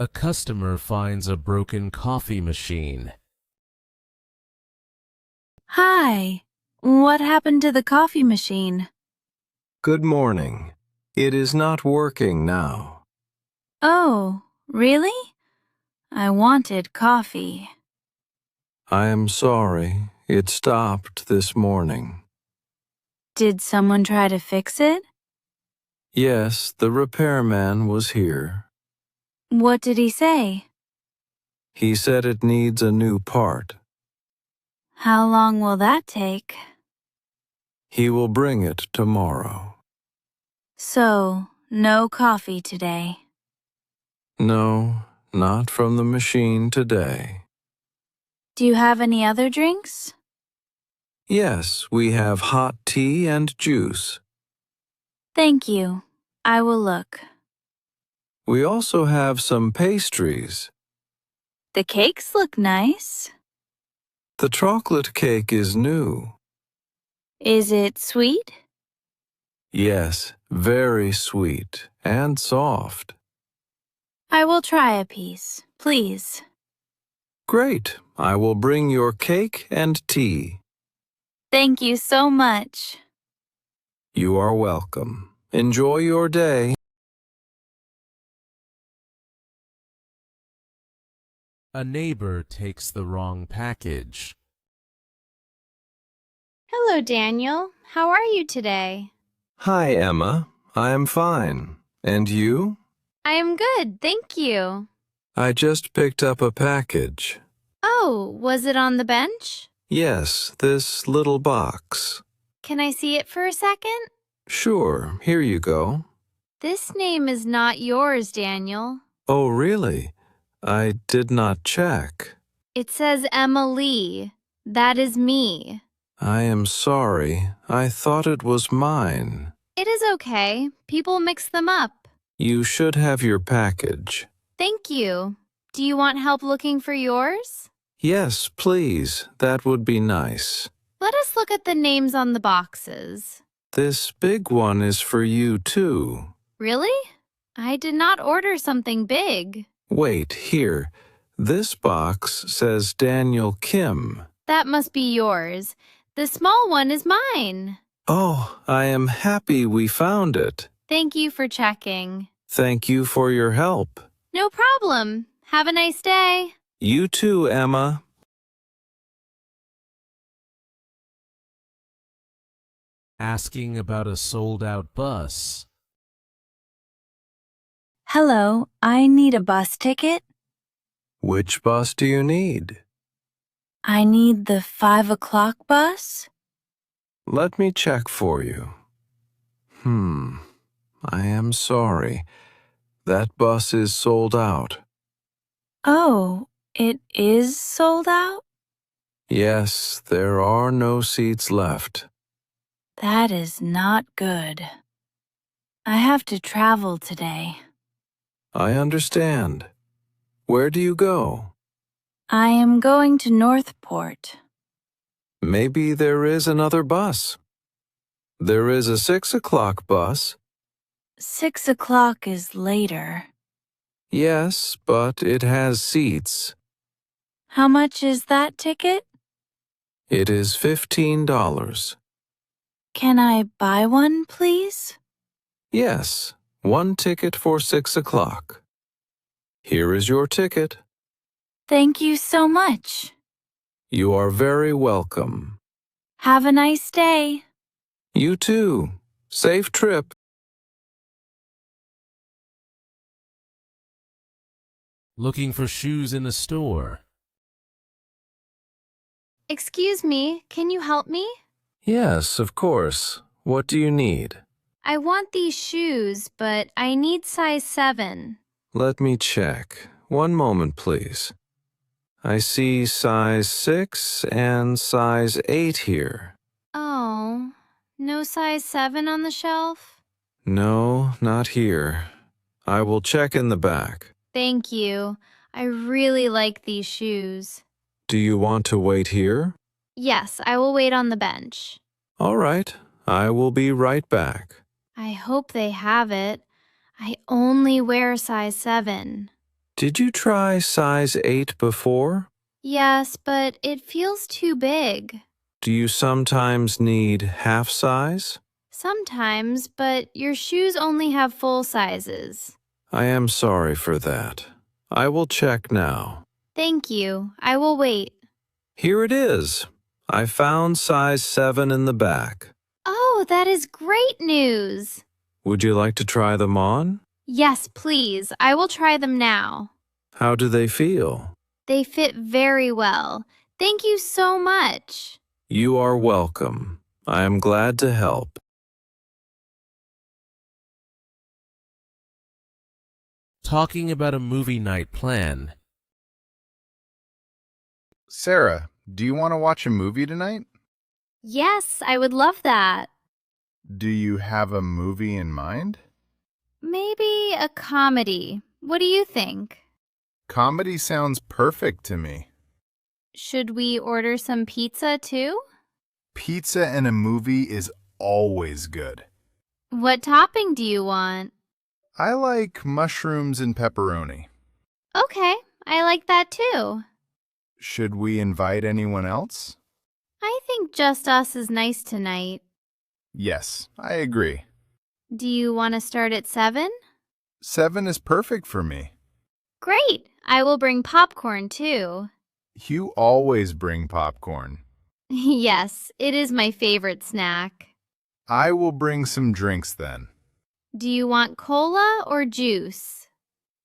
A customer finds a broken coffee machine. Hi, what happened to the coffee machine? Good morning. It is not working now. Oh, really? I wanted coffee. I am sorry. It stopped this morning. Did someone try to fix it? Yes, the repairman was here. What did he say? He said it needs a new part. How long will that take? He will bring it tomorrow. So, no coffee today. No, not from the machine today. Do you have any other drinks? Yes, we have hot tea and juice. Thank you. I will look. We also have some pastries. The cakes look nice. The chocolate cake is new. Is it sweet? Yes, very sweet and soft. I will try a piece, please. Great. I will bring your cake and tea. Thank you so much. You are welcome. Enjoy your day. A neighbor takes the wrong package. Hello, Daniel. How are you today? Hi, Emma. I am fine. And you? I am good, thank you. I just picked up a package. Oh, was it on the bench? Yes, this little box. Can I see it for a second? Sure, here you go. This name is not yours, Daniel. Oh, really? I did not check. It says Emma Lee. That is me. I am sorry. I thought it was mine. It is okay. People mix them up. You should have your package. Thank you. Do you want help looking for yours? Yes, please. That would be nice. Let us look at the names on the boxes. This big one is for you, too. Really? I did not order something big. Wait, here. This box says Daniel Kim. That must be yours. The small one is mine. Oh, I am happy we found it. Thank you for checking. Thank you for your help. No problem. Have a nice day. You too, Emma. Asking about a sold-out bus. Hello, I need a bus ticket. Which bus do you need? I need the 5 o'clock bus. Let me check for you. I am sorry. That bus is sold out. Oh, it is sold out? Yes, there are no seats left. That is not good. I have to travel today. I understand. Where do you go? I am going to Northport. Maybe there is another bus. There is a 6 o'clock bus. 6 o'clock is later. Yes, but it has seats. How much is that ticket? It is $15. Can I buy one, please? Yes, one ticket for 6 o'clock. Here is your ticket. Thank you so much. You are very welcome. Have a nice day. You too. Safe trip. Looking for shoes in a store. Excuse me, can you help me? Yes, of course. What do you need? I want these shoes, but I need size 7. Let me check. One moment, please. I see size 6 and size 8 here. Oh, no size 7 on the shelf? No, not here. I will check in the back. Thank you. I really like these shoes. Do you want to wait here? Yes, I will wait on the bench. All right. I will be right back. I hope they have it. I only wear size 7. Do Did you try size 8 before? Yes, but it feels too big. Do you sometimes need half size? Sometimes, but your shoes only have full sizes. I am sorry for that. I will check now. Thank you. I will wait. Here it is. I found size 7 in the back. Oh, that is great news. Would you like to try them on? Yes, please. I will try them now. How do they feel? They fit very well. Thank you so much. You are welcome. I am glad to help. Talking about a movie night plan. Sarah, do you want to watch a movie tonight? Yes, I would love that. Do you have a movie in mind? Maybe a comedy. What do you think? Comedy sounds perfect to me. Should we order some pizza too? Pizza and a movie is always good. What topping do you want? I like mushrooms and pepperoni. Okay, I like that too. Should we invite anyone else? I think just us is nice tonight. Yes, I agree. Do you want to start at 7? 7 is perfect for me. Great! I will bring popcorn too. You always bring popcorn. Yes, it is my favorite snack. I will bring some drinks then. Do you want cola or juice?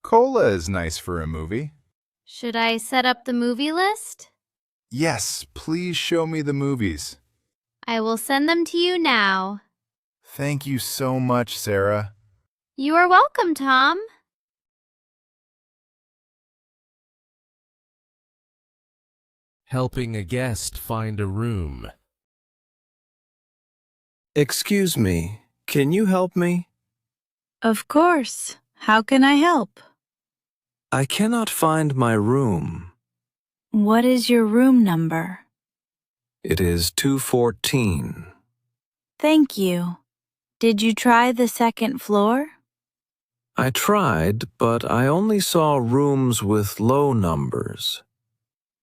Cola is nice for a movie. Should I set up the movie list? Yes, please show me the movies. I will send them to you now. Thank you so much, Sarah. You are welcome, Tom. Helping a guest find a room. Excuse me, can you help me? Of course. How can I help? I cannot find my room. What is your room number? It is 214. Thank you. Did you try the second floor? I tried, but I only saw rooms with low numbers.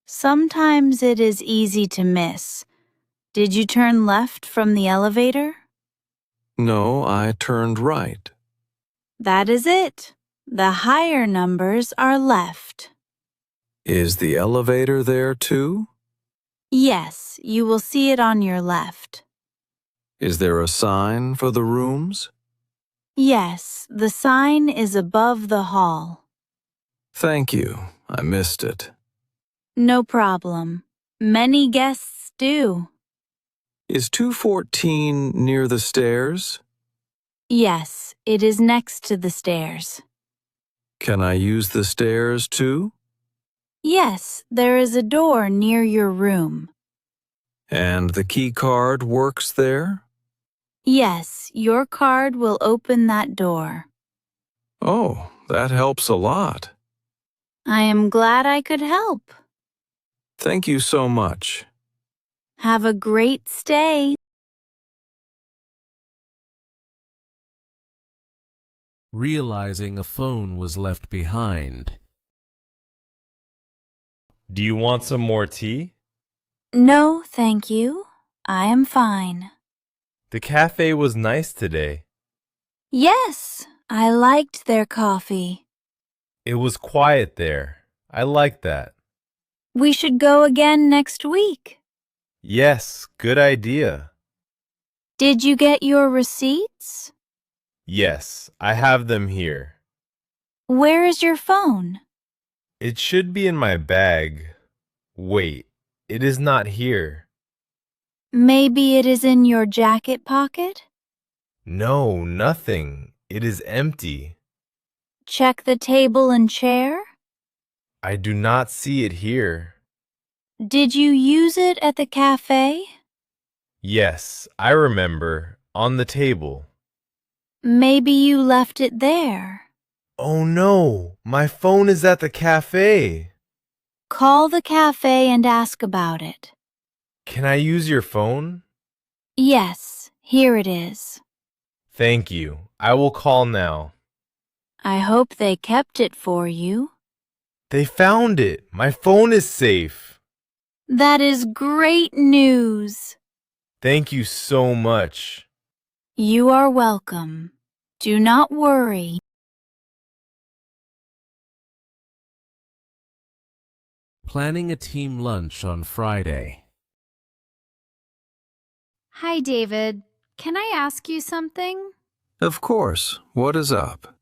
Sometimes it is easy to miss. Did you turn left from the elevator? No, I turned right. That is it. The higher numbers are left. Is the elevator there too? Yes, you will see it on your left. Is there a sign for the rooms? Yes, the sign is above the hall. Thank you. I missed it. No problem. Many guests do. Is 214 near the stairs? Yes, it is next to the stairs. Can I use the stairs too? Yes, there is a door near your room. And the key card works there? Yes, your card will open that door. Oh, that helps a lot. I am glad I could help. Thank you so much. Have a great stay. Realizing a phone was left behind. Do you want some more tea? No, thank you. I am fine. The cafe was nice today. Yes, I liked their coffee. It was quiet there. I liked that. We should go again next week. Yes, good idea. Did you get your receipts? Yes, I have them here. Where is your phone? It should be in my bag. Wait, it is not here. Maybe it is in your jacket pocket? No, nothing. It is empty. Check the table and chair? I do not see it here. Did you use it at the cafe? Yes, I remember. On the table. Maybe you left it there. Oh no, my phone is at the cafe. Call the cafe and ask about it. Can I use your phone? Yes, here it is. Thank you. I will call now. I hope they kept it for you. They found it. My phone is safe. That is great news. Thank you so much. You are welcome. Do not worry. Planning a team lunch on Friday. Hi, David. Can I ask you something? Of course. What is up?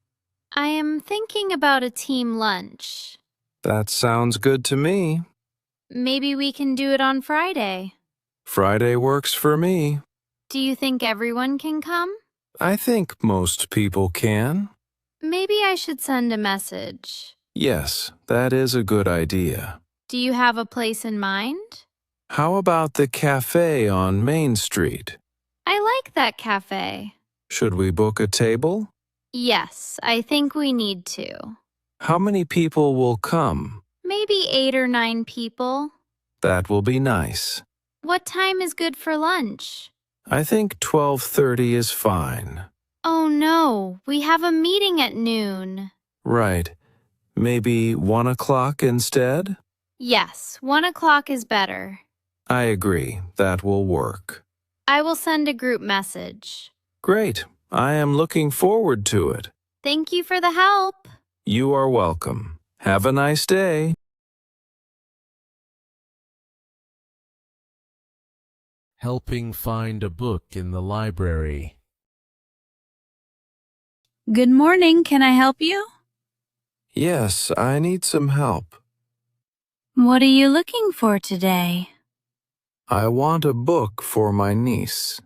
I am thinking about a team lunch. That sounds good to me. Maybe we can do it on Friday. Friday works for me. Do you think everyone can come? I think most people can. Maybe I should send a message. Yes, that is a good idea. Do you have a place in mind? How about the cafe on Main Street? I like that cafe. Should we book a table? Yes, I think we need to. How many people will come? Maybe 8 or 9 people. That will be nice. What time is good for lunch? I think 12:30 is fine. Oh no, we have a meeting at noon. Right. Maybe 1 o'clock instead? Yes, 1 o'clock is better. I agree. That will work. I will send a group message. Great. I am looking forward to it. Thank you for the help. You are welcome. Have a nice day. Helping find a book in the library. Good morning. Can I help you? Yes, I need some help. What are you looking for today? I want a book for my niece.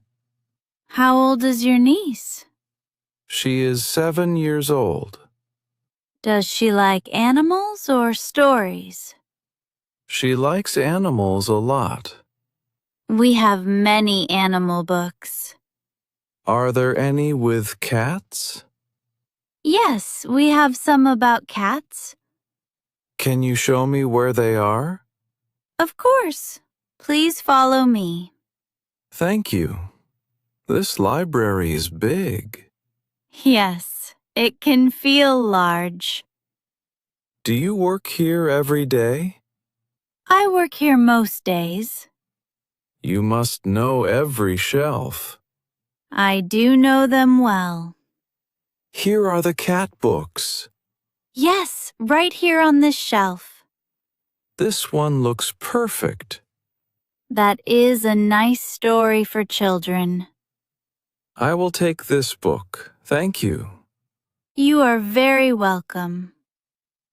How old is your niece? She is 7 years old. Does she like animals or stories? She likes animals a lot. We have many animal books. Are there any with cats? Yes, we have some about cats. Can you show me where they are? Of course. Please follow me. Thank you. This library is big. Yes, it can feel large. Do you work here every day? I work here most days. You must know every shelf. I do know them well. Here are the cat books. Yes, right here on this shelf. This one looks perfect. That is a nice story for children. I will take this book. Thank you. You are very welcome.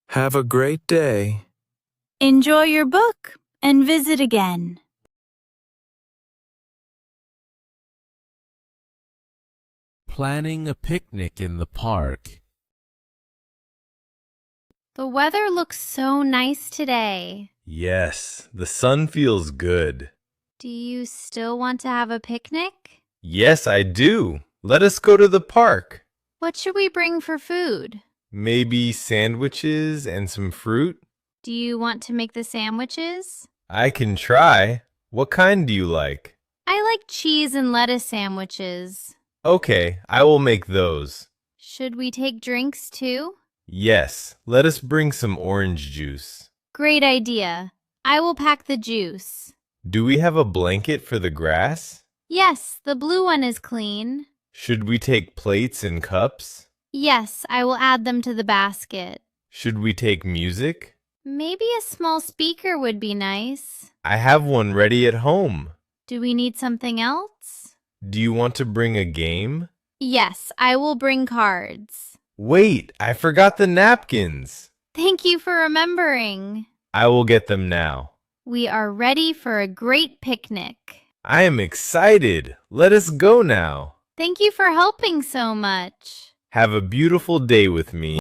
Have a great day. Enjoy your book and visit again. Planning a picnic in the park. The weather looks so nice today. Yes, the sun feels good. Do you still want to have a picnic? Yes, I do. Let us go to the park. What should we bring for food? Maybe sandwiches and some fruit? Do you want to make the sandwiches? I can try. What kind do you like? I like cheese and lettuce sandwiches. Okay, I will make those. Should we take drinks too? Yes, let us bring some orange juice. Great idea. I will pack the juice. Do we have a blanket for the grass? Yes, the blue one is clean. Should we take plates and cups? Yes, I will add them to the basket. Should we take music? Maybe a small speaker would be nice. I have one ready at home. Do we need something else? Do you want to bring a game? Yes, I will bring cards. Wait, I forgot the napkins. Thank you for remembering. I will get them now. We are ready for a great picnic. I am excited. Let us go now. Thank you for helping so much. Have a beautiful day with me.